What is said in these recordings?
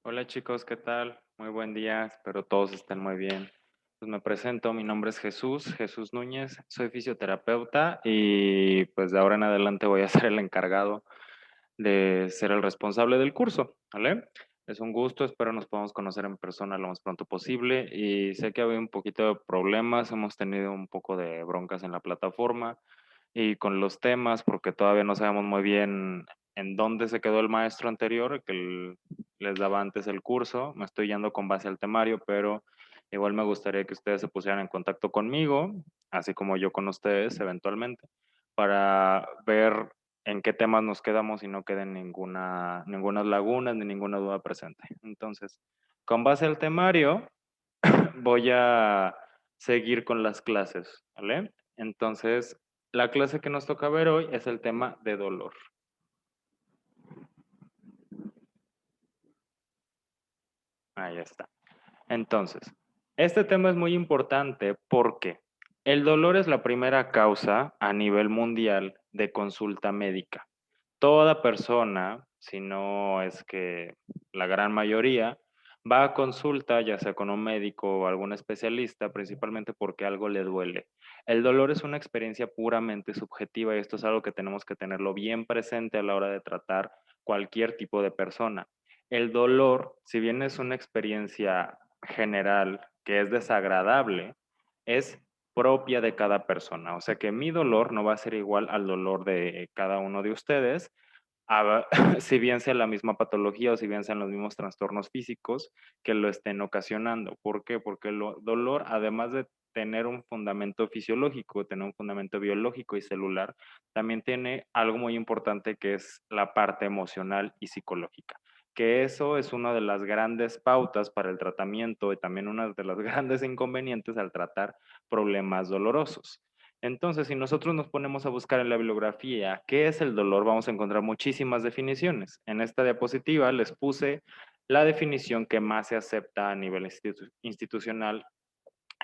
Hola chicos, ¿qué tal? Muy buen día, espero todos estén muy bien. Pues me presento, mi nombre es Jesús Núñez, soy fisioterapeuta y pues de ahora en adelante voy a ser el encargado de ser el responsable del curso, ¿vale? Es un gusto, espero nos podamos conocer en persona lo más pronto posible y sé que había un poquito de problemas, hemos tenido un poco de broncas en la plataforma y con los temas porque todavía no sabemos muy bien en dónde se quedó el maestro anterior les daba antes el curso. Me estoy yendo con base al temario, pero igual me gustaría que ustedes se pusieran en contacto conmigo, así como yo con ustedes eventualmente, para ver en qué temas nos quedamos y no queden ninguna lagunas ni ninguna duda presente. Entonces, con base al temario, voy a seguir con las clases, ¿vale? Entonces, la clase que nos toca ver hoy es el tema de dolor. Ahí está. Entonces, este tema es muy importante porque el dolor es la primera causa a nivel mundial de consulta médica. Toda persona, si no es que la gran mayoría, va a consulta, ya sea con un médico o algún especialista, principalmente porque algo le duele. El dolor es una experiencia puramente subjetiva y esto es algo que tenemos que tenerlo bien presente a la hora de tratar cualquier tipo de persona. El dolor, si bien es una experiencia general que es desagradable, es propia de cada persona. O sea que mi dolor no va a ser igual al dolor de cada uno de ustedes, si bien sea la misma patología o si bien sean los mismos trastornos físicos que lo estén ocasionando. ¿Por qué? Porque el dolor, además de tener un fundamento fisiológico, tener un fundamento biológico y celular, también tiene algo muy importante que es la parte emocional y psicológica, que eso es una de las grandes pautas para el tratamiento y también una de las grandes inconvenientes al tratar problemas dolorosos. Entonces, si nosotros nos ponemos a buscar en la bibliografía qué es el dolor, vamos a encontrar muchísimas definiciones. En esta diapositiva les puse la definición que más se acepta a nivel institucional,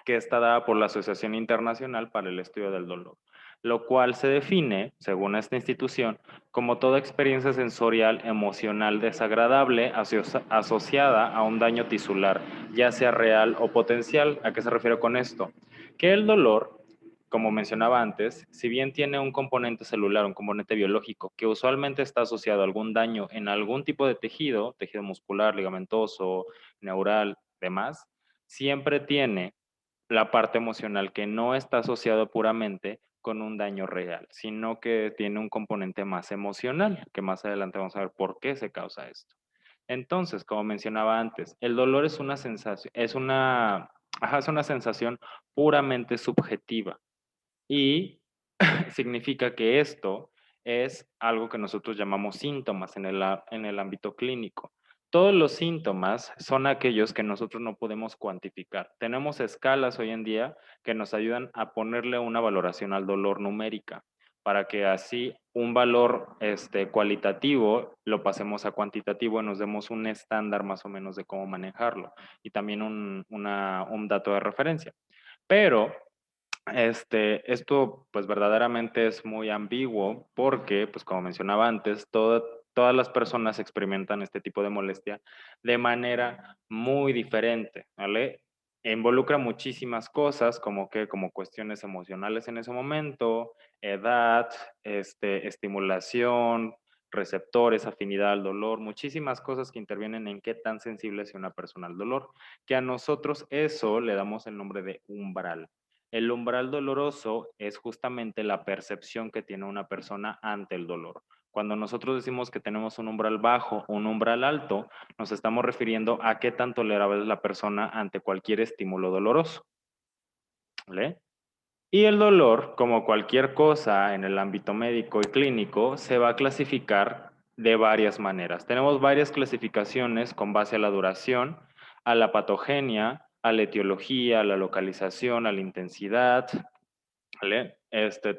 que está dada por la Asociación Internacional para el Estudio del Dolor, lo cual se define, según esta institución, como toda experiencia sensorial emocional desagradable asociada a un daño tisular, ya sea real o potencial. ¿A qué se refiere con esto? Que el dolor, como mencionaba antes, si bien tiene un componente celular, un componente biológico, que usualmente está asociado a algún daño en algún tipo de tejido, tejido muscular, ligamentoso, neural, demás, siempre tiene la parte emocional que no está asociado puramente con un daño real, sino que tiene un componente más emocional, que más adelante vamos a ver por qué se causa esto. Entonces, como mencionaba antes, el dolor es una sensación, es una sensación puramente subjetiva y significa que esto es algo que nosotros llamamos síntomas en el ámbito clínico. Todos los síntomas son aquellos que nosotros no podemos cuantificar. Tenemos escalas hoy en día que nos ayudan a ponerle una valoración al dolor numérica para que así un valor cualitativo lo pasemos a cuantitativo y nos demos un estándar más o menos de cómo manejarlo y también un dato de referencia. Pero esto pues verdaderamente es muy ambiguo porque, pues como mencionaba antes, todas las personas experimentan este tipo de molestia de manera muy diferente, ¿vale? Involucra muchísimas cosas como cuestiones emocionales en ese momento, edad, estimulación, receptores, afinidad al dolor, muchísimas cosas que intervienen en qué tan sensible es una persona al dolor, que a nosotros eso le damos el nombre de umbral. El umbral doloroso es justamente la percepción que tiene una persona ante el dolor. Cuando nosotros decimos que tenemos un umbral bajo o un umbral alto, nos estamos refiriendo a qué tan tolerable es la persona ante cualquier estímulo doloroso, ¿vale? Y el dolor, como cualquier cosa en el ámbito médico y clínico, se va a clasificar de varias maneras. Tenemos varias clasificaciones con base a la duración, a la patogenia, a la etiología, a la localización, a la intensidad, ¿vale?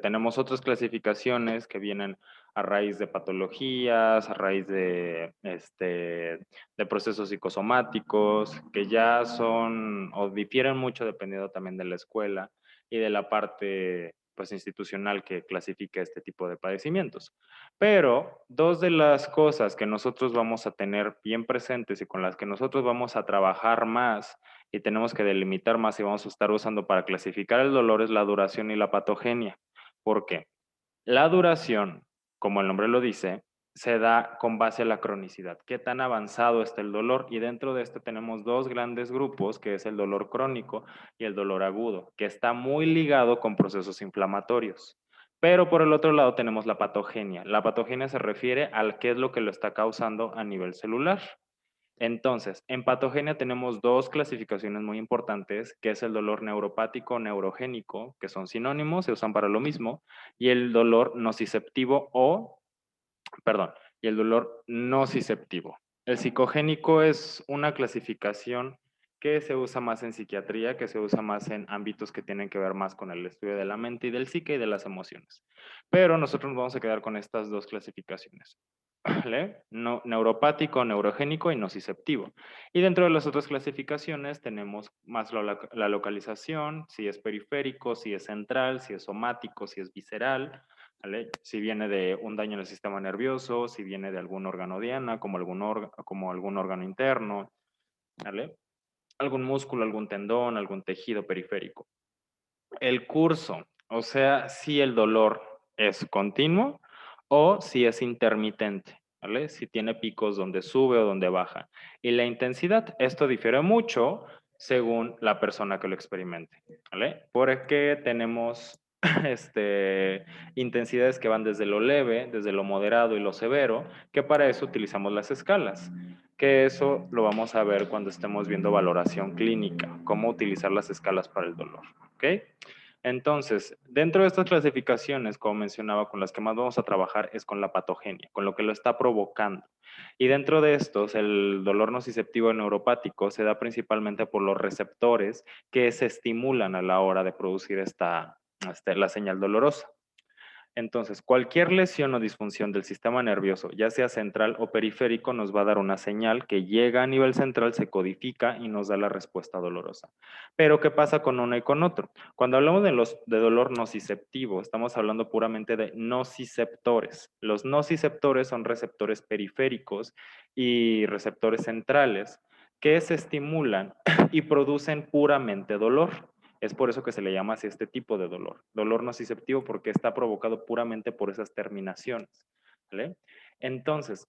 Tenemos otras clasificaciones que vienen a raíz de patologías, a raíz de procesos psicosomáticos, que ya son o difieren mucho dependiendo también de la escuela y de la parte pues, institucional que clasifique este tipo de padecimientos. Pero dos de las cosas que nosotros vamos a tener bien presentes y con las que nosotros vamos a trabajar más y tenemos que delimitar más y vamos a estar usando para clasificar el dolor es la duración y la patogenia. ¿Por qué? La duración, como el nombre lo dice, se da con base a la cronicidad. ¿Qué tan avanzado está el dolor? Y dentro de esto tenemos dos grandes grupos, que es el dolor crónico y el dolor agudo, que está muy ligado con procesos inflamatorios. Pero por el otro lado tenemos la patogenia. La patogenia se refiere al qué es lo que lo está causando a nivel celular. Entonces, en patogenia tenemos dos clasificaciones muy importantes, que es el dolor neuropático neurogénico, que son sinónimos, se usan para lo mismo, y el dolor nociceptivo perdón, y el dolor nociceptivo. El psicogénico es una clasificación que se usa más en psiquiatría, que se usa más en ámbitos que tienen que ver más con el estudio de la mente y del psique y de las emociones. Pero nosotros nos vamos a quedar con estas dos clasificaciones. ¿Vale? No, neuropático, neurogénico y nociceptivo. Y dentro de las otras clasificaciones tenemos más la localización, si es periférico, si es central, si es somático, si es visceral, ¿vale? Si viene de un daño en el sistema nervioso, si viene de algún órgano diana, como algún órgano interno, ¿vale? Algún músculo, algún tendón, algún tejido periférico. El curso, o sea, si el dolor es continuo o si es intermitente, ¿vale? Si tiene picos donde sube o donde baja. Y la intensidad, esto difiere mucho según la persona que lo experimente, ¿vale? Porque tenemos intensidades que van desde lo leve, desde lo moderado y lo severo, que para eso utilizamos las escalas, que eso lo vamos a ver cuando estemos viendo valoración clínica, cómo utilizar las escalas para el dolor, ¿ok? Entonces, dentro de estas clasificaciones, como mencionaba, con las que más vamos a trabajar es con la patogenia, con lo que lo está provocando. Y dentro de estos, el dolor nociceptivo neuropático se da principalmente por los receptores que se estimulan a la hora de producir la señal dolorosa. Entonces, cualquier lesión o disfunción del sistema nervioso, ya sea central o periférico, nos va a dar una señal que llega a nivel central, se codifica y nos da la respuesta dolorosa. Pero, ¿qué pasa con uno y con otro? Cuando hablamos de dolor nociceptivo, estamos hablando puramente de nociceptores. Los nociceptores son receptores periféricos y receptores centrales que se estimulan y producen puramente dolor. Es por eso que se le llama así este tipo de dolor. Dolor nociceptivo porque está provocado puramente por esas terminaciones. ¿Vale? Entonces,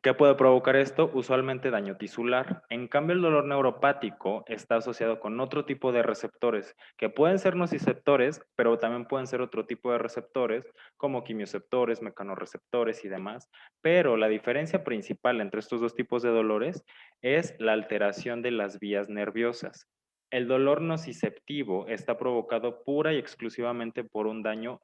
¿qué puede provocar esto? Usualmente daño tisular. En cambio, el dolor neuropático está asociado con otro tipo de receptores que pueden ser nociceptores, pero también pueden ser otro tipo de receptores como quimioceptores, mecanorreceptores y demás. Pero la diferencia principal entre estos dos tipos de dolores es la alteración de las vías nerviosas. El dolor nociceptivo está provocado pura y exclusivamente por un daño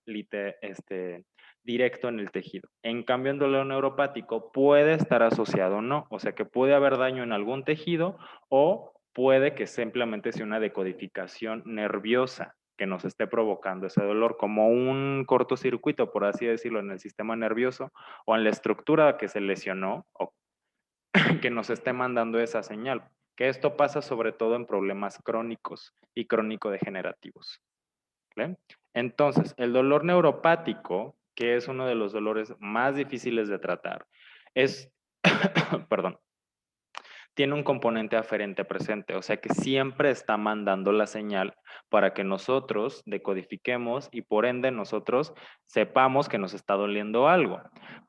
directo en el tejido. En cambio, el dolor neuropático puede estar asociado o no, o sea que puede haber daño en algún tejido o puede que simplemente sea una decodificación nerviosa que nos esté provocando ese dolor, como un cortocircuito, por así decirlo, en el sistema nervioso o en la estructura que se lesionó o que nos esté mandando esa señal. Que esto pasa sobre todo en problemas crónicos y crónico-degenerativos. ¿Vale? Entonces, el dolor neuropático, que es uno de los dolores más difíciles de tratar, es, perdón, tiene un componente aferente presente, o sea que siempre está mandando la señal para que nosotros decodifiquemos y por ende nosotros sepamos que nos está doliendo algo.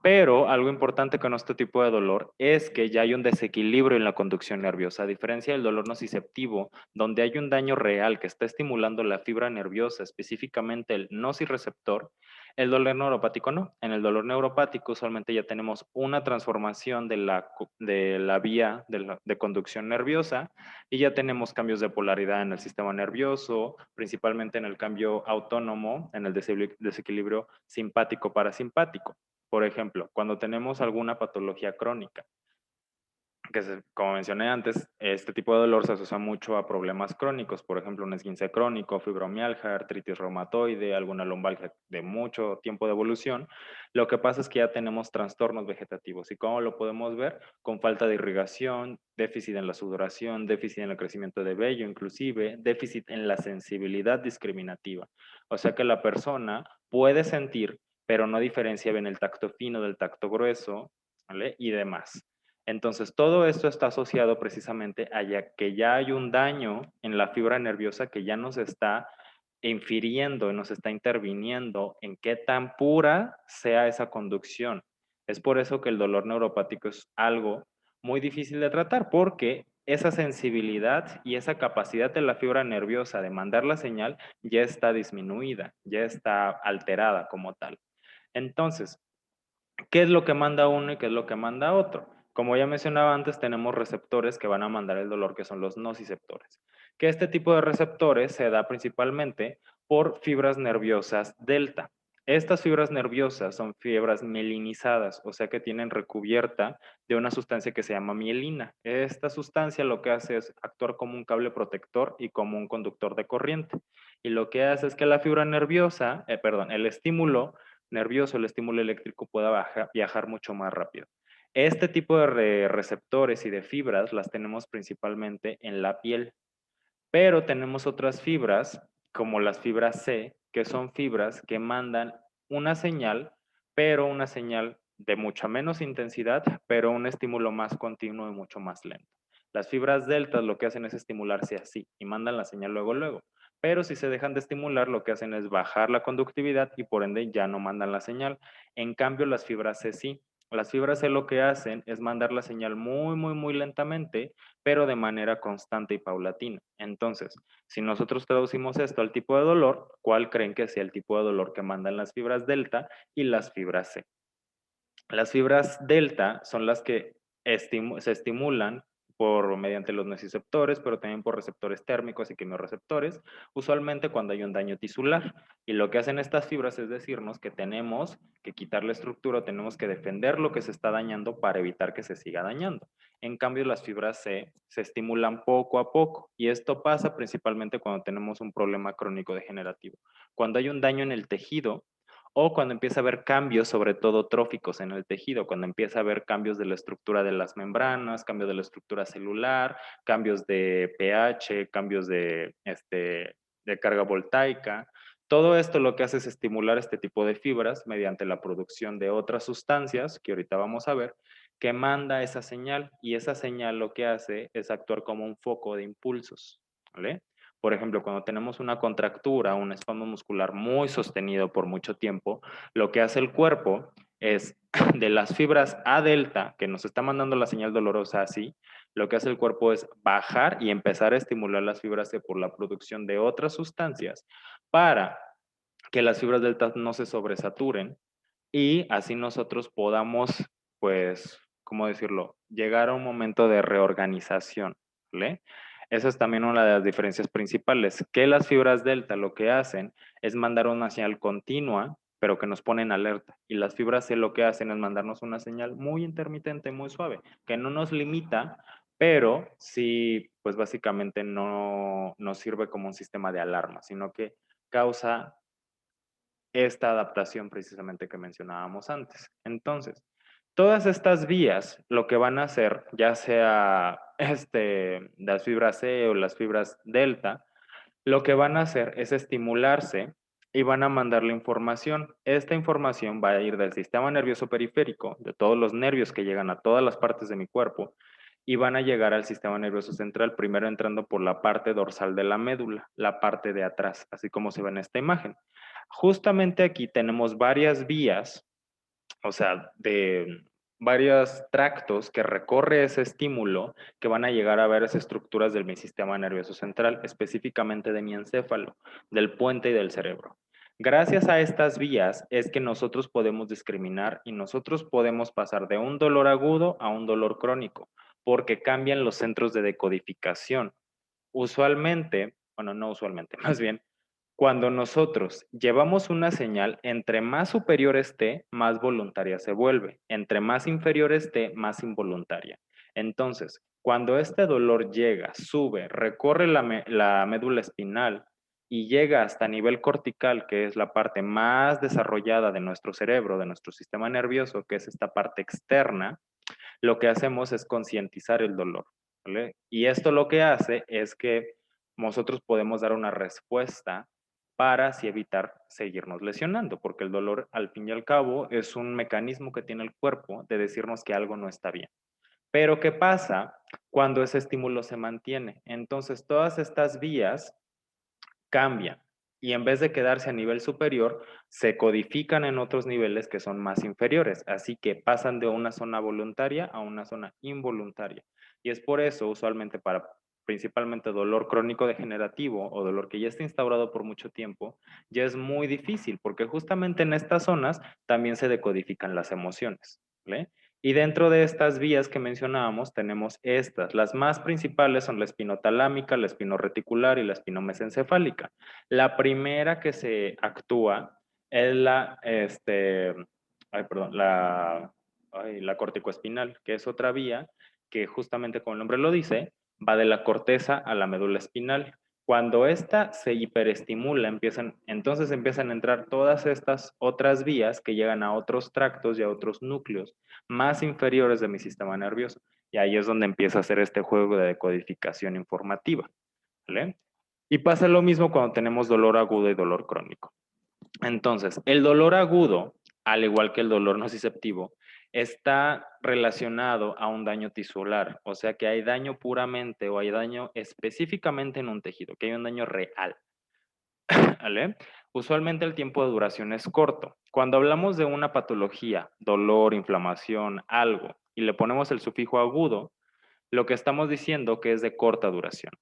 Pero algo importante con este tipo de dolor es que ya hay un desequilibrio en la conducción nerviosa, a diferencia del dolor nociceptivo, donde hay un daño real que está estimulando la fibra nerviosa, específicamente el nocireceptor. El dolor neuropático no. En el dolor neuropático usualmente ya tenemos una transformación de la vía de conducción nerviosa y ya tenemos cambios de polaridad en el sistema nervioso, principalmente en el cambio autónomo, en el desequilibrio simpático-parasimpático. Por ejemplo, cuando tenemos alguna patología crónica, como mencioné antes, este tipo de dolor se asocia mucho a problemas crónicos, por ejemplo, un esguince crónico, fibromialgia, artritis reumatoide, alguna lumbalgia de mucho tiempo de evolución. Lo que pasa es que ya tenemos trastornos vegetativos. ¿Y cómo lo podemos ver? Con falta de irrigación, déficit en la sudoración, déficit en el crecimiento de vello, inclusive déficit en la sensibilidad discriminativa. O sea que la persona puede sentir, pero no diferencia bien el tacto fino del tacto grueso, ¿vale? Y demás. Entonces, todo esto está asociado precisamente a que ya hay un daño en la fibra nerviosa que ya nos está infiriendo, nos está interviniendo en qué tan pura sea esa conducción. Es por eso que el dolor neuropático es algo muy difícil de tratar, porque esa sensibilidad y esa capacidad de la fibra nerviosa de mandar la señal ya está disminuida, ya está alterada como tal. Entonces, ¿qué es lo que manda uno y qué es lo que manda otro? Como ya mencionaba antes, tenemos receptores que van a mandar el dolor, que son los nociceptores. Que este tipo de receptores se da principalmente por fibras nerviosas delta. Estas fibras nerviosas son fibras mielinizadas, o sea que tienen recubierta de una sustancia que se llama mielina. Esta sustancia lo que hace es actuar como un cable protector y como un conductor de corriente. Y lo que hace es que la fibra nerviosa, el estímulo nervioso, el estímulo eléctrico pueda viajar mucho más rápido. Este tipo de receptores y de fibras las tenemos principalmente en la piel, pero tenemos otras fibras, como las fibras C, que son fibras que mandan una señal, pero una señal de mucha menos intensidad, pero un estímulo más continuo y mucho más lento. Las fibras deltas lo que hacen es estimularse así y mandan la señal luego, luego. Pero si se dejan de estimular, lo que hacen es bajar la conductividad y por ende ya no mandan la señal. En cambio, las fibras C sí. Las fibras C lo que hacen es mandar la señal muy, muy, muy lentamente, pero de manera constante y paulatina. Entonces, si nosotros traducimos esto al tipo de dolor, ¿cuál creen que sea el tipo de dolor que mandan las fibras delta y las fibras C? Las fibras delta son las que se estimulan mediante los nociceptores, pero también por receptores térmicos y quimiorreceptores, usualmente cuando hay un daño tisular. Y lo que hacen estas fibras es decirnos que tenemos que quitar la estructura, tenemos que defender lo que se está dañando para evitar que se siga dañando. En cambio, las fibras C se estimulan poco a poco y esto pasa principalmente cuando tenemos un problema crónico degenerativo. Cuando hay un daño en el tejido, o cuando empieza a haber cambios, sobre todo tróficos en el tejido, cuando empieza a haber cambios de la estructura de las membranas, cambios de la estructura celular, cambios de pH, cambios de carga voltaica. Todo esto lo que hace es estimular este tipo de fibras mediante la producción de otras sustancias, que ahorita vamos a ver, que manda esa señal y esa señal lo que hace es actuar como un foco de impulsos, ¿vale? Por ejemplo, cuando tenemos una contractura, un espasmo muscular muy sostenido por mucho tiempo, lo que hace el cuerpo es de las fibras A delta, que nos está mandando la señal dolorosa así, lo que hace el cuerpo es bajar y empezar a estimular las fibras C por la producción de otras sustancias para que las fibras delta no se sobresaturen y así nosotros podamos, pues, ¿cómo decirlo?, llegar a un momento de reorganización, ¿vale? Esa es también una de las diferencias principales, que las fibras delta lo que hacen es mandar una señal continua, pero que nos pone en alerta. Y las fibras C lo que hacen es mandarnos una señal muy intermitente, muy suave, que no nos limita, pero sí, pues básicamente no nos sirve como un sistema de alarma, sino que causa esta adaptación precisamente que mencionábamos antes. Entonces, todas estas vías lo que van a hacer, ya sea las fibras C o las fibras delta, lo que van a hacer es estimularse y van a mandar la información. Esta información va a ir del sistema nervioso periférico, de todos los nervios que llegan a todas las partes de mi cuerpo, y van a llegar al sistema nervioso central, primero entrando por la parte dorsal de la médula, la parte de atrás, así como se ve en esta imagen. Justamente aquí tenemos varias vías, o sea, de varios tractos que recorre ese estímulo que van a llegar a varias estructuras de mi sistema nervioso central, específicamente de mi encéfalo, del puente y del cerebro. Gracias a estas vías es que nosotros podemos discriminar y nosotros podemos pasar de un dolor agudo a un dolor crónico, porque cambian los centros de decodificación. Usualmente, bueno, no usualmente, más bien, cuando nosotros llevamos una señal, entre más superior esté, más voluntaria se vuelve. Entre más inferior esté, más involuntaria. Entonces, cuando este dolor llega, sube, recorre la médula espinal y llega hasta nivel cortical, que es la parte más desarrollada de nuestro cerebro, de nuestro sistema nervioso, que es esta parte externa, lo que hacemos es concientizar el dolor, ¿vale? Y esto lo que hace es que nosotros podemos dar una respuesta para así evitar seguirnos lesionando, porque el dolor al fin y al cabo es un mecanismo que tiene el cuerpo de decirnos que algo no está bien. Pero ¿qué pasa cuando ese estímulo se mantiene? Entonces todas estas vías cambian y en vez de quedarse a nivel superior, se codifican en otros niveles que son más inferiores. Así que pasan de una zona voluntaria a una zona involuntaria. Y es por eso, usualmente para principalmente dolor crónico degenerativo o dolor que ya está instaurado por mucho tiempo, ya es muy difícil, porque justamente en estas zonas también se decodifican las emociones, ¿vale? Y dentro de estas vías que mencionábamos tenemos estas. Las más principales son la espinotalámica, la espinoreticular y la espinomesencefálica. La primera que se actúa es la corticoespinal, que es otra vía que justamente como el nombre lo dice, va de la corteza a la médula espinal. Cuando esta se hiperestimula, entonces empiezan a entrar todas estas otras vías que llegan a otros tractos y a otros núcleos más inferiores de mi sistema nervioso. Y ahí es donde empieza a hacer este juego de decodificación informativa, ¿vale? Y pasa lo mismo cuando tenemos dolor agudo y dolor crónico. Entonces, el dolor agudo, al igual que el dolor nociceptivo, está relacionado a un daño tisular, o sea que hay daño puramente o hay daño específicamente en un tejido, que hay un daño real, ¿vale? Usualmente el tiempo de duración es corto. Cuando hablamos de una patología, dolor, inflamación, algo, y le ponemos el sufijo agudo, lo que estamos diciendo que es de corta duración.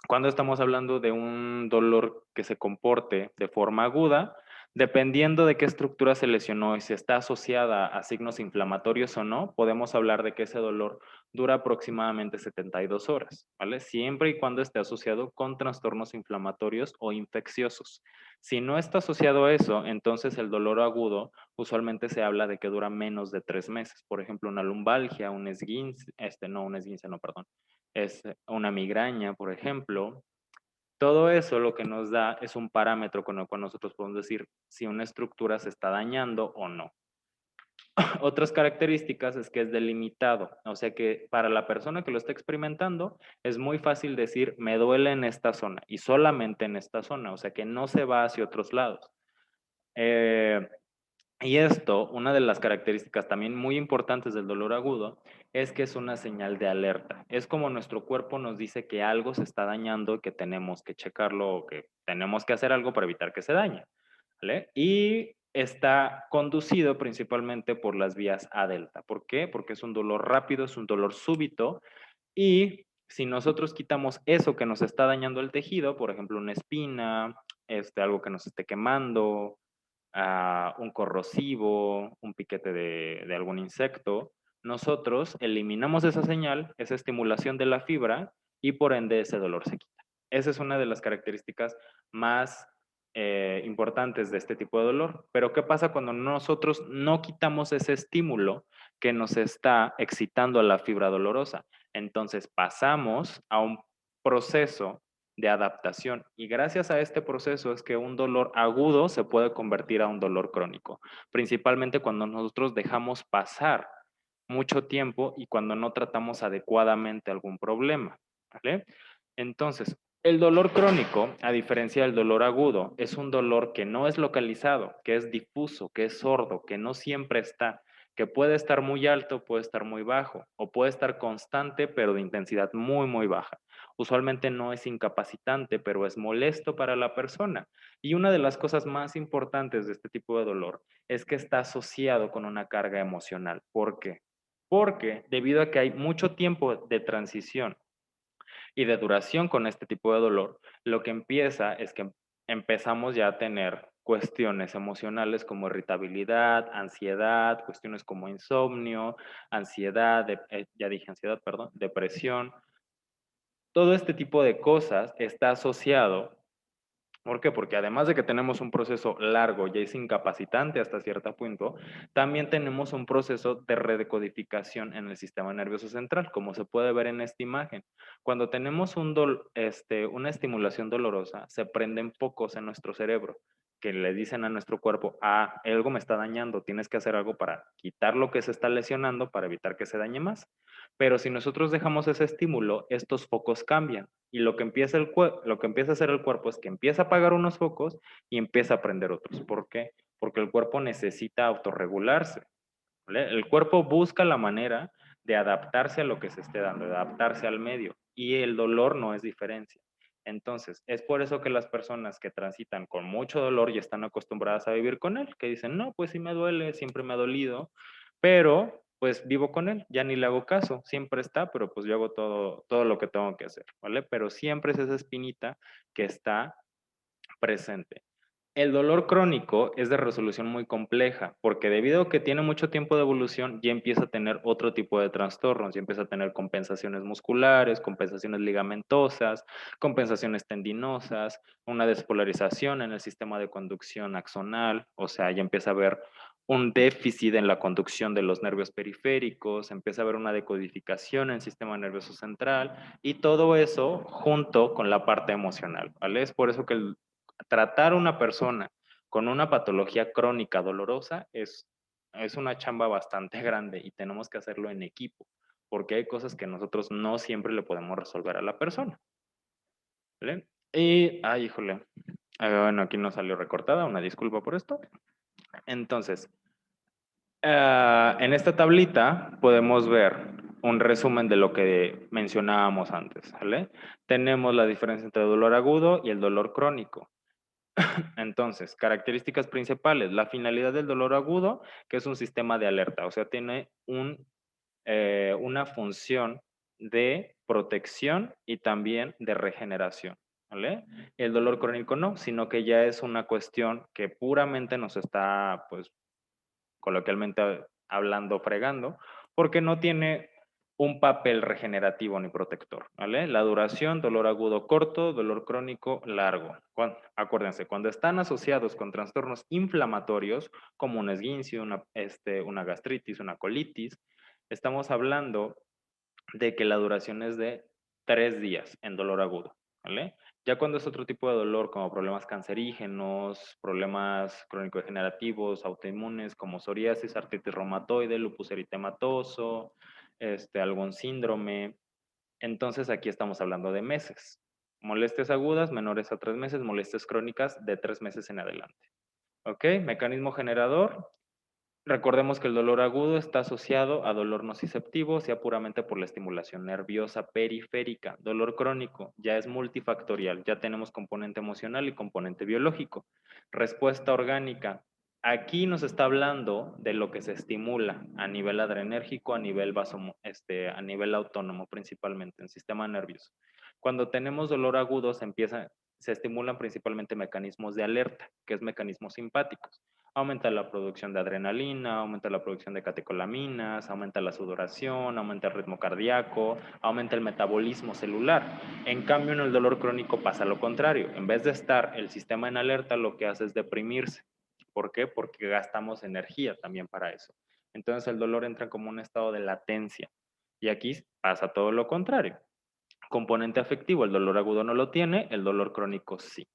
Cuando estamos hablando de un dolor que se comporte de forma aguda, dependiendo de qué estructura se lesionó y si está asociada a signos inflamatorios o no, podemos hablar de que ese dolor dura aproximadamente 72 horas, ¿vale? Siempre y cuando esté asociado con trastornos inflamatorios o infecciosos. Si no está asociado a eso, entonces el dolor agudo usualmente se habla de que dura menos de 3 meses. Por ejemplo, una lumbalgia, un esguince, perdón, es una migraña, por ejemplo. Todo eso lo que nos da es un parámetro con el cual nosotros podemos decir si una estructura se está dañando o no. Otras características es que es delimitado, o sea que para la persona que lo está experimentando es muy fácil decir me duele en esta zona y solamente en esta zona, o sea que no se va hacia otros lados. Y esto, una de las características también muy importantes del dolor agudo, es que es una señal de alerta. Es como nuestro cuerpo nos dice que algo se está dañando, que tenemos que checarlo o que tenemos que hacer algo para evitar que se dañe, ¿vale? Y está conducido principalmente por las vías A delta. ¿Por qué? Porque es un dolor rápido, es un dolor súbito y si nosotros quitamos eso que nos está dañando el tejido, por ejemplo, una espina, algo que nos esté quemando, un corrosivo, un piquete de algún insecto, nosotros eliminamos esa señal, esa estimulación de la fibra y por ende ese dolor se quita. Esa es una de las características más importantes de este tipo de dolor. Pero ¿qué pasa cuando nosotros no quitamos ese estímulo que nos está excitando a la fibra dolorosa? Entonces pasamos a un proceso de adaptación. Y gracias a este proceso es que un dolor agudo se puede convertir a un dolor crónico, principalmente cuando nosotros dejamos pasar mucho tiempo y cuando no tratamos adecuadamente algún problema, ¿vale? Entonces, el dolor crónico, a diferencia del dolor agudo, es un dolor que no es localizado, que es difuso, que es sordo, que no siempre está, que puede estar muy alto, puede estar muy bajo, o puede estar constante, pero de intensidad muy, muy baja. Usualmente no es incapacitante, pero es molesto para la persona. Y una de las cosas más importantes de este tipo de dolor es que está asociado con una carga emocional. ¿Por qué? Porque debido a que hay mucho tiempo de transición y de duración con este tipo de dolor, lo que empieza es que empezamos ya a tener cuestiones emocionales como irritabilidad, ansiedad, cuestiones como insomnio, ansiedad, ya dije ansiedad, perdón, depresión. Todo este tipo de cosas está asociado. ¿Por qué? Porque además de que tenemos un proceso largo y es incapacitante hasta cierto punto, también tenemos un proceso de redecodificación en el sistema nervioso central, como se puede ver en esta imagen. Cuando tenemos una estimulación dolorosa, se prenden focos en nuestro cerebro que le dicen a nuestro cuerpo, ah, algo me está dañando, tienes que hacer algo para quitar lo que se está lesionando para evitar que se dañe más. Pero si nosotros dejamos ese estímulo, estos focos cambian y lo que empieza, lo que empieza a hacer el cuerpo es que empieza a apagar unos focos y empieza a prender otros. ¿Por qué? Porque el cuerpo necesita autorregularse. ¿Vale? El cuerpo busca la manera de adaptarse a lo que se esté dando, de adaptarse al medio, y el dolor no es diferencia. Entonces, es por eso que las personas que transitan con mucho dolor y están acostumbradas a vivir con él, que dicen, no, pues sí me duele, siempre me ha dolido, pero pues vivo con él, ya ni le hago caso, siempre está, pero pues yo hago todo lo que tengo que hacer, ¿vale? Pero siempre es esa espinita que está presente. El dolor crónico es de resolución muy compleja, porque debido a que tiene mucho tiempo de evolución, ya empieza a tener otro tipo de trastornos, ya empieza a tener compensaciones musculares, compensaciones ligamentosas, compensaciones tendinosas, una despolarización en el sistema de conducción axonal, o sea, ya empieza a haber un déficit en la conducción de los nervios periféricos, empieza a haber una decodificación en el sistema nervioso central y todo eso junto con la parte emocional, ¿vale? Es por eso que tratar a una persona con una patología crónica dolorosa es una chamba bastante grande y tenemos que hacerlo en equipo, porque hay cosas que nosotros no siempre le podemos resolver a la persona. ¿Vale? Y, ay, híjole, bueno, aquí no salió recortada, una disculpa por esto. Entonces, en esta tablita podemos ver un resumen de lo que mencionábamos antes, ¿vale? Tenemos la diferencia entre el dolor agudo y el dolor crónico. Entonces, características principales. La finalidad del dolor agudo, que es un sistema de alerta, o sea, tiene una función de protección y también de regeneración. ¿Vale? El dolor crónico no, sino que ya es una cuestión que puramente nos está, pues, coloquialmente hablando, fregando, porque no tiene un papel regenerativo ni protector, ¿vale? La duración, dolor agudo corto, dolor crónico largo. Acuérdense, cuando están asociados con trastornos inflamatorios, como un esguince, una gastritis, una colitis, estamos hablando de que la duración es de 3 días en dolor agudo, ¿vale? Ya cuando es otro tipo de dolor, como problemas cancerígenos, problemas crónico-degenerativos, autoinmunes, como psoriasis, artritis reumatoide, lupus eritematoso, algún síndrome, entonces aquí estamos hablando de meses. Molestias agudas menores a 3 meses, molestias crónicas de 3 meses en adelante. ¿Ok? Mecanismo generador, recordemos que el dolor agudo está asociado a dolor nociceptivo, sea puramente por la estimulación nerviosa periférica. Dolor crónico ya es multifactorial, ya tenemos componente emocional y componente biológico. Respuesta orgánica. Aquí nos está hablando de lo que se estimula a nivel adrenérgico, a nivel a nivel autónomo principalmente, en sistema nervioso. Cuando tenemos dolor agudo se estimulan principalmente mecanismos de alerta, que es mecanismos simpáticos. Aumenta la producción de adrenalina, aumenta la producción de catecolaminas, aumenta la sudoración, aumenta el ritmo cardíaco, aumenta el metabolismo celular. En cambio, en el dolor crónico pasa lo contrario. En vez de estar el sistema en alerta, lo que hace es deprimirse. ¿Por qué? Porque gastamos energía también para eso. Entonces el dolor entra como un estado de latencia. Y aquí pasa todo lo contrario. Componente afectivo, el dolor agudo no lo tiene, el dolor crónico sí.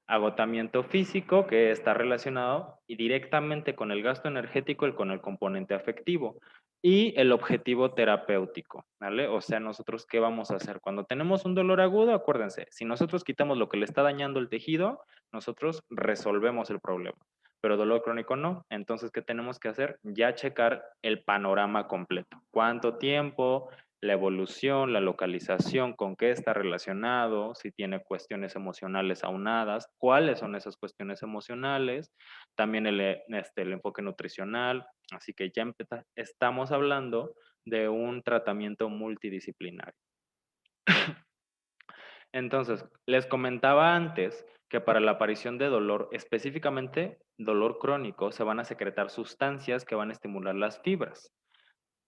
Agotamiento físico que está relacionado y directamente con el gasto energético y con el componente afectivo y el objetivo terapéutico, ¿vale? O sea, nosotros, ¿qué vamos a hacer? Cuando tenemos un dolor agudo, acuérdense, si nosotros quitamos lo que le está dañando el tejido, nosotros resolvemos el problema, pero dolor crónico no. Entonces, ¿qué tenemos que hacer? Ya checar el panorama completo. ¿Cuánto tiempo? La evolución, la localización, con qué está relacionado, si tiene cuestiones emocionales aunadas, cuáles son esas cuestiones emocionales, también el enfoque nutricional, así que ya estamos hablando de un tratamiento multidisciplinario. Entonces, les comentaba antes que para la aparición de dolor, específicamente dolor crónico, se van a secretar sustancias que van a estimular las fibras.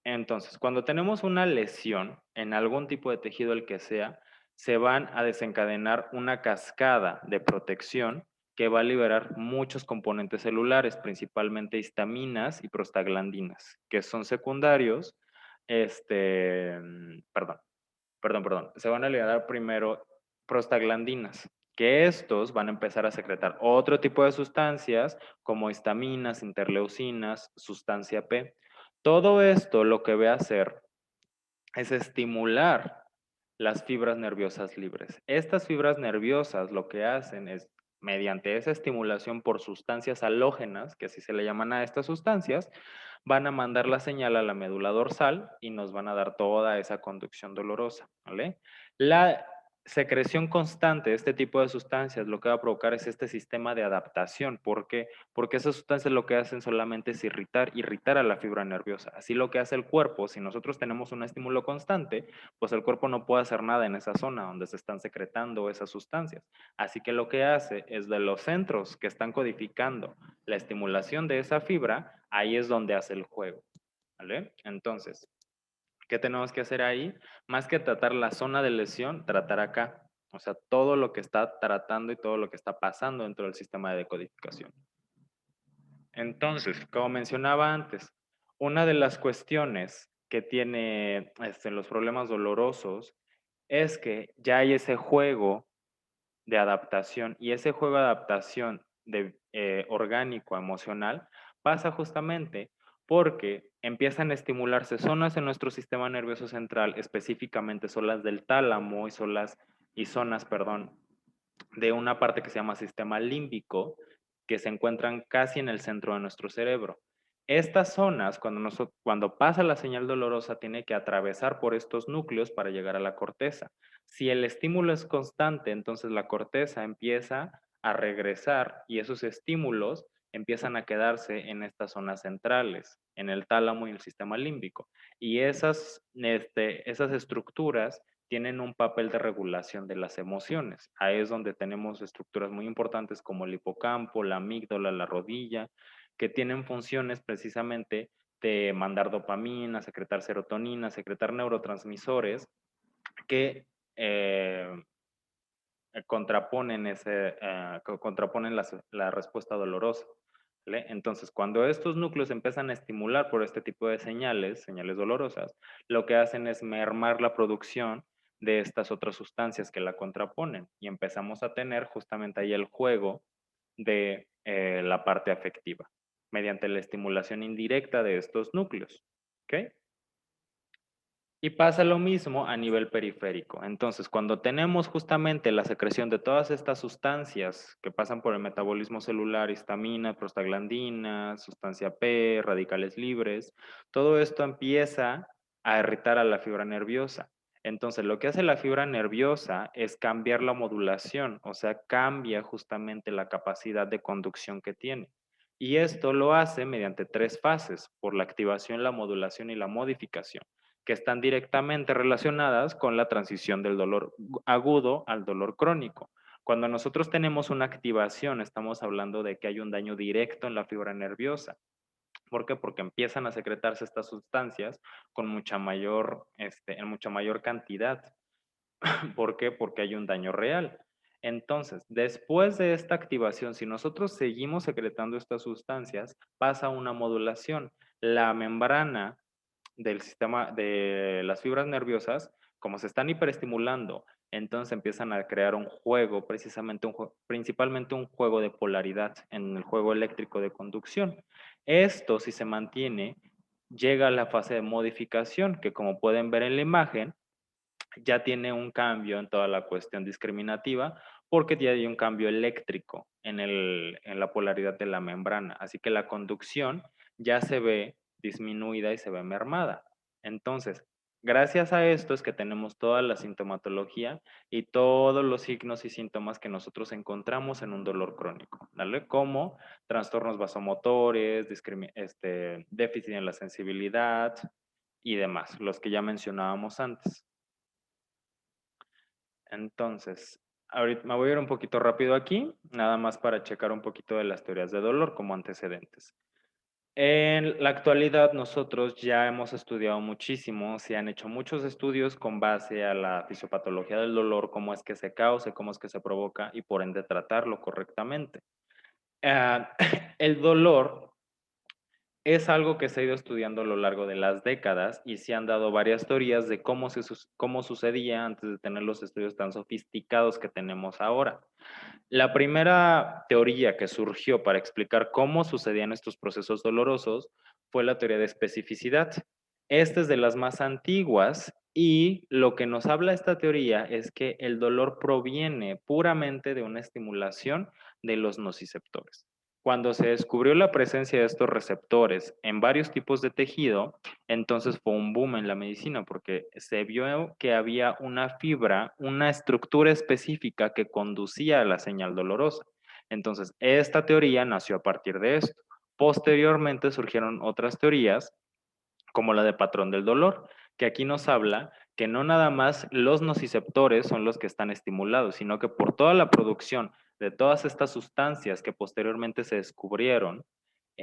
Entonces, cuando tenemos una lesión en algún tipo de tejido, el que sea, se van a desencadenar una cascada de protección que va a liberar muchos componentes celulares, principalmente histaminas y prostaglandinas, que son secundarios, perdón, se van a liberar primero prostaglandinas. que estos van a empezar a secretar otro tipo de sustancias como histaminas, interleucinas, sustancia P. Todo esto lo que va a hacer es estimular las fibras nerviosas libres. Estas fibras nerviosas lo que hacen es, mediante esa estimulación por sustancias halógenas, que así se le llaman a estas sustancias, van a mandar la señal a la médula dorsal y nos van a dar toda esa conducción dolorosa, ¿vale? La secreción constante de este tipo de sustancias lo que va a provocar es este sistema de adaptación. ¿Por qué? Porque esas sustancias lo que hacen solamente es irritar a la fibra nerviosa. Así lo que hace el cuerpo, si nosotros tenemos un estímulo constante, pues el cuerpo no puede hacer nada en esa zona donde se están secretando esas sustancias. Así que lo que hace es de los centros que están codificando la estimulación de esa fibra, ahí es donde hace el juego, ¿vale? Entonces, ¿qué tenemos que hacer ahí? Más que tratar la zona de lesión, tratar acá. O sea, todo lo que está tratando y todo lo que está pasando dentro del sistema de decodificación. Entonces, como mencionaba antes, una de las cuestiones que tiene los problemas dolorosos es que ya hay ese juego de adaptación y ese juego de adaptación de, orgánico, emocional, pasa justamente porque empiezan a estimularse zonas en nuestro sistema nervioso central, específicamente zonas del tálamo y zonas, perdón, de una parte que se llama sistema límbico, que se encuentran casi en el centro de nuestro cerebro. Estas zonas, cuando pasa la señal dolorosa, tiene que atravesar por estos núcleos para llegar a la corteza. Si el estímulo es constante, entonces la corteza empieza a regresar y esos estímulos empiezan a quedarse en estas zonas centrales, en el tálamo y el sistema límbico. Y esas estructuras tienen un papel de regulación de las emociones. Ahí es donde tenemos estructuras muy importantes como el hipocampo, la amígdala, la rodilla, que tienen funciones precisamente de mandar dopamina, secretar serotonina, secretar neurotransmisores que eh, contraponen la respuesta dolorosa. ¿Vale? Entonces, cuando estos núcleos empiezan a estimular por este tipo de señales dolorosas, lo que hacen es mermar la producción de estas otras sustancias que la contraponen y empezamos a tener justamente ahí el juego de la parte afectiva mediante la estimulación indirecta de estos núcleos. ¿Ok? Y pasa lo mismo a nivel periférico. Entonces, cuando tenemos justamente la secreción de todas estas sustancias que pasan por el metabolismo celular, histamina, prostaglandina, sustancia P, radicales libres, todo esto empieza a irritar a la fibra nerviosa. Entonces, lo que hace la fibra nerviosa es cambiar la modulación, o sea, cambia justamente la capacidad de conducción que tiene. Y esto lo hace mediante tres fases, por la activación, la modulación y la modificación, que están directamente relacionadas con la transición del dolor agudo al dolor crónico. Cuando nosotros tenemos una activación, estamos hablando de que hay un daño directo en la fibra nerviosa. ¿Por qué? Porque empiezan a secretarse estas sustancias con en mucha mayor cantidad. ¿Por qué? Porque hay un daño real. Entonces, después de esta activación, si nosotros seguimos secretando estas sustancias, pasa una modulación. La membrana del sistema de las fibras nerviosas, como se están hiperestimulando, entonces empiezan a crear un juego, principalmente un juego de polaridad en el juego eléctrico de conducción. Esto, si se mantiene, llega a la fase de modificación, que como pueden ver en la imagen, ya tiene un cambio en toda la cuestión discriminativa, porque ya hay un cambio eléctrico en la polaridad de la membrana. Así que la conducción ya se ve disminuida y se ve mermada. Entonces, gracias a esto es que tenemos toda la sintomatología y todos los signos y síntomas que nosotros encontramos en un dolor crónico, ¿vale? Como trastornos vasomotores, déficit en la sensibilidad y demás, los que ya mencionábamos antes. Entonces, ahorita me voy a ir un poquito rápido aquí, nada más para checar un poquito de las teorías de dolor como antecedentes. En la actualidad nosotros ya hemos estudiado muchísimo, se han hecho muchos estudios con base a la fisiopatología del dolor, cómo es que se causa, cómo es que se provoca y por ende tratarlo correctamente. El dolor Es algo que se ha ido estudiando a lo largo de las décadas y se han dado varias teorías de cómo sucedía antes de tener los estudios tan sofisticados que tenemos ahora. La primera teoría que surgió para explicar cómo sucedían estos procesos dolorosos fue la teoría de especificidad. Esta es de las más antiguas y lo que nos habla esta teoría es que el dolor proviene puramente de una estimulación de los nociceptores. Cuando se descubrió la presencia de estos receptores en varios tipos de tejido, entonces fue un boom en la medicina porque se vio que había una fibra, una estructura específica que conducía a la señal dolorosa. Entonces, esta teoría nació a partir de esto. Posteriormente surgieron otras teorías, como la de patrón del dolor, que aquí nos habla que no nada más los nociceptores son los que están estimulados, sino que por toda la producción de todas estas sustancias que posteriormente se descubrieron,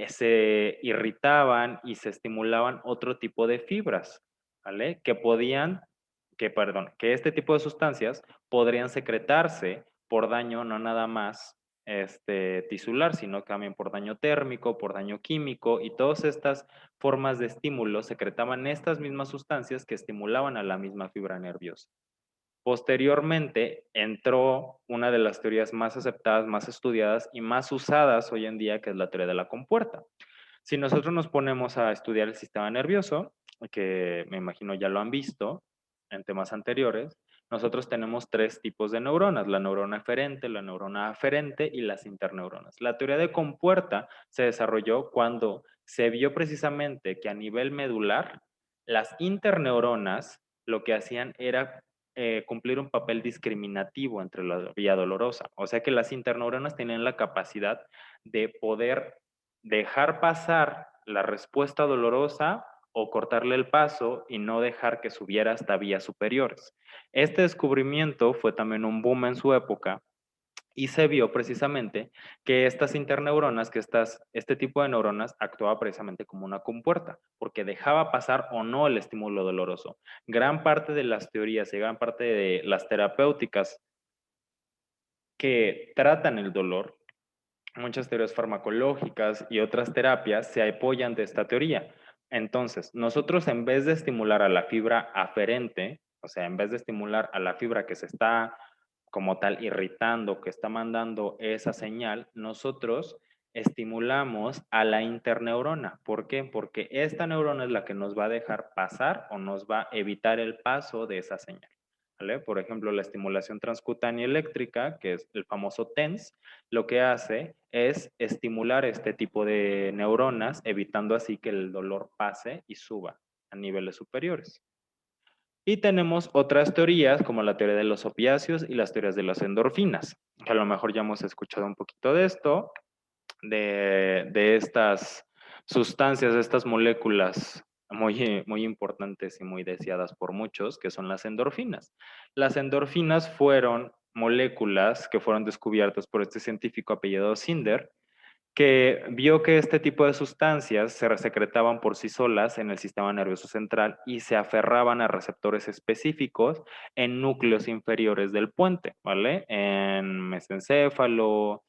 se irritaban y se estimulaban otro tipo de fibras, ¿vale? Que este tipo de sustancias podrían secretarse por daño no nada más tisular, sino también por daño térmico, por daño químico, y todas estas formas de estímulo secretaban estas mismas sustancias que estimulaban a la misma fibra nerviosa. Posteriormente entró una de las teorías más aceptadas, más estudiadas y más usadas hoy en día, que es la teoría de la compuerta. Si nosotros nos ponemos a estudiar el sistema nervioso, que me imagino ya lo han visto en temas anteriores, nosotros tenemos tres tipos de neuronas: la neurona eferente, la neurona aferente y las interneuronas. La teoría de compuerta se desarrolló cuando se vio precisamente que a nivel medular, las interneuronas lo que hacían era cumplir un papel discriminativo entre la vía dolorosa. O sea que las interneuronas tenían la capacidad de poder dejar pasar la respuesta dolorosa o cortarle el paso y no dejar que subiera hasta vías superiores. Este descubrimiento fue también un boom en su época y se vio precisamente que estas interneuronas, este tipo de neuronas actuaba precisamente como una compuerta, porque dejaba pasar o no el estímulo doloroso. Gran parte de las teorías y gran parte de las terapéuticas que tratan el dolor, muchas teorías farmacológicas y otras terapias se apoyan de esta teoría. Entonces, nosotros, en vez de estimular a la fibra aferente, o sea, en vez de estimular a la fibra que se está como tal irritando, que está mandando esa señal, nosotros estimulamos a la interneurona. ¿Por qué? Porque esta neurona es la que nos va a dejar pasar o nos va a evitar el paso de esa señal, ¿vale? Por ejemplo, la estimulación transcutánea eléctrica, que es el famoso TENS, lo que hace es estimular este tipo de neuronas, evitando así que el dolor pase y suba a niveles superiores. Y tenemos otras teorías, como la teoría de los opiáceos y las teorías de las endorfinas, que a lo mejor ya hemos escuchado un poquito de esto, de estas sustancias, de estas moléculas muy importantes y muy deseadas por muchos, que son las endorfinas. Las endorfinas fueron moléculas que fueron descubiertas por este científico apellidado Cinder, que vio que este tipo de sustancias se secretaban por sí solas en el sistema nervioso central y se aferraban a receptores específicos en núcleos inferiores del puente, ¿vale? En mesencéfalo,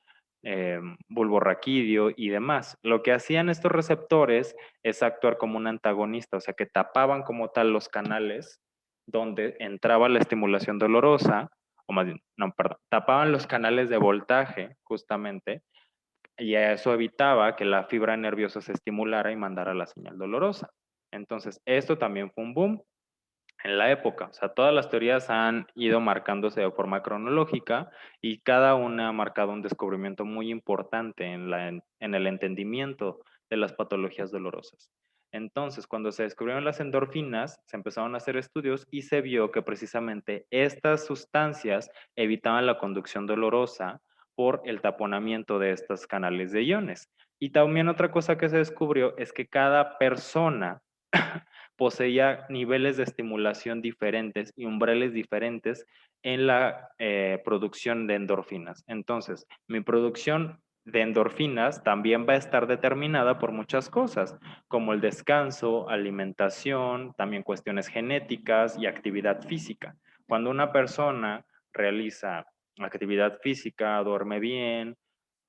bulbo raquídeo y demás. Lo que hacían estos receptores es actuar como un antagonista, o sea, que tapaban como tal los canales donde entraba la estimulación dolorosa, o más bien, no, perdón, tapaban los canales de voltaje, justamente, y eso evitaba que la fibra nerviosa se estimulara y mandara la señal dolorosa. Entonces, esto también fue un boom en la época. O sea, todas las teorías han ido marcándose de forma cronológica y cada una ha marcado un descubrimiento muy importante en el entendimiento de las patologías dolorosas. Entonces, cuando se descubrieron las endorfinas, se empezaron a hacer estudios y se vio que precisamente estas sustancias evitaban la conducción dolorosa por el taponamiento de estos canales de iones. Y también otra cosa que se descubrió es que cada persona poseía niveles de estimulación diferentes y umbrales diferentes en la producción de endorfinas. Entonces, mi producción de endorfinas también va a estar determinada por muchas cosas, como el descanso, alimentación, también cuestiones genéticas y actividad física. Cuando una persona realiza actividad física, duerme bien,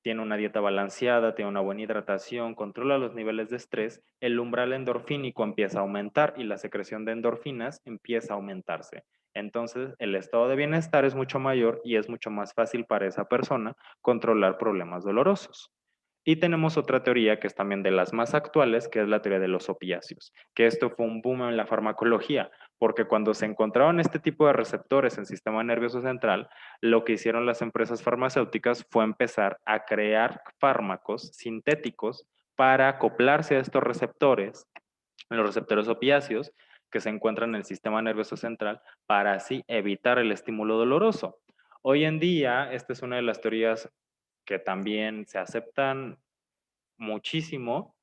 tiene una dieta balanceada, tiene una buena hidratación, controla los niveles de estrés, el umbral endorfínico empieza a aumentar y la secreción de endorfinas empieza a aumentarse. Entonces, el estado de bienestar es mucho mayor y es mucho más fácil para esa persona controlar problemas dolorosos. Y tenemos otra teoría que es también de las más actuales, que es la teoría de los opiáceos, que esto fue un boom en la farmacología, porque cuando se encontraron este tipo de receptores en el sistema nervioso central, lo que hicieron las empresas farmacéuticas fue empezar a crear fármacos sintéticos para acoplarse a estos receptores, los receptores opiáceos, que se encuentran en el sistema nervioso central, para así evitar el estímulo doloroso. Hoy en día, esta es una de las teorías que también se aceptan muchísimo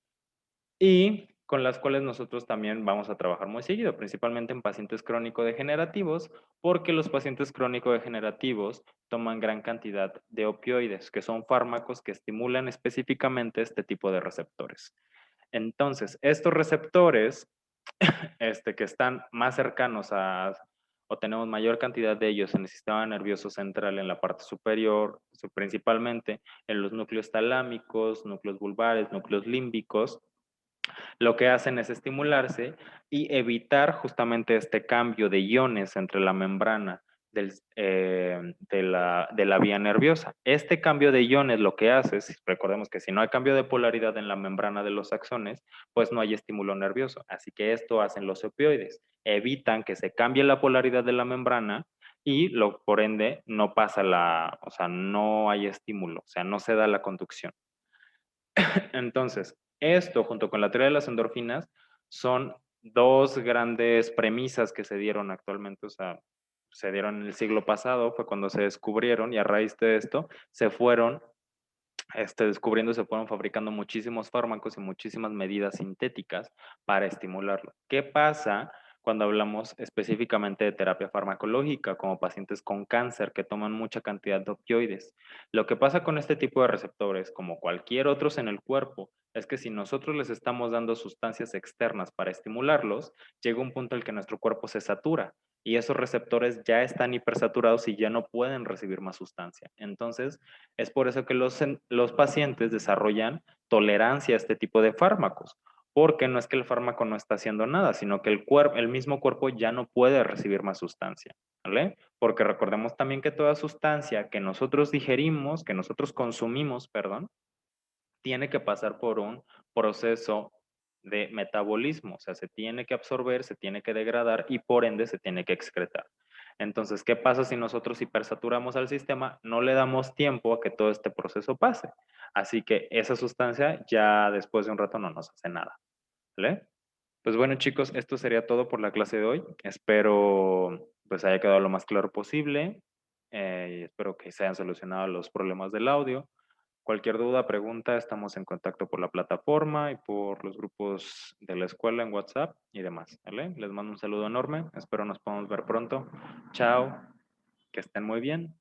y con las cuales nosotros también vamos a trabajar muy seguido, principalmente en pacientes crónico-degenerativos, porque los pacientes crónico-degenerativos toman gran cantidad de opioides, que son fármacos que estimulan específicamente este tipo de receptores. Entonces, estos receptores que están más cercanos a, o tenemos mayor cantidad de ellos en el sistema nervioso central, en la parte superior, principalmente en los núcleos talámicos, núcleos vulvares, núcleos límbicos, lo que hacen es estimularse y evitar justamente este cambio de iones entre la membrana de la vía nerviosa. Este cambio de iones lo que hace, recordemos que si no hay cambio de polaridad en la membrana de los axones, pues no hay estímulo nervioso. Así que esto hacen los opioides, evitan que se cambie la polaridad de la membrana y por ende no pasa o sea, no hay estímulo, o sea, no se da la conducción. Entonces, esto junto con la teoría de las endorfinas son dos grandes premisas que se dieron actualmente, o sea, se dieron en el siglo pasado, fue cuando se descubrieron y a raíz de esto se fueron descubriendo, se fueron fabricando muchísimos fármacos y muchísimas medidas sintéticas para estimularlo. ¿Qué pasa cuando hablamos específicamente de terapia farmacológica, como pacientes con cáncer que toman mucha cantidad de opioides? Lo que pasa con este tipo de receptores, como cualquier otros en el cuerpo, es que si nosotros les estamos dando sustancias externas para estimularlos, llega un punto en el que nuestro cuerpo se satura y esos receptores ya están hipersaturados y ya no pueden recibir más sustancia. Entonces, es por eso que los pacientes desarrollan tolerancia a este tipo de fármacos, porque no es que el fármaco no está haciendo nada, sino que el mismo cuerpo ya no puede recibir más sustancia, ¿vale? Porque recordemos también que toda sustancia que nosotros digerimos, que nosotros consumimos, perdón, tiene que pasar por un proceso de metabolismo, o sea, se tiene que absorber, se tiene que degradar y por ende se tiene que excretar. Entonces, ¿qué pasa si nosotros hipersaturamos al sistema? No le damos tiempo a que todo este proceso pase. Así que esa sustancia ya después de un rato no nos hace nada. ¿Vale? Pues bueno, chicos, esto sería todo por la clase de hoy. Espero pues haya quedado lo más claro posible. Y espero que se hayan solucionado los problemas del audio. Cualquier duda, pregunta, estamos en contacto por la plataforma y por los grupos de la escuela en WhatsApp y demás, ¿vale? Les mando un saludo enorme, espero nos podamos ver pronto. Chao, que estén muy bien.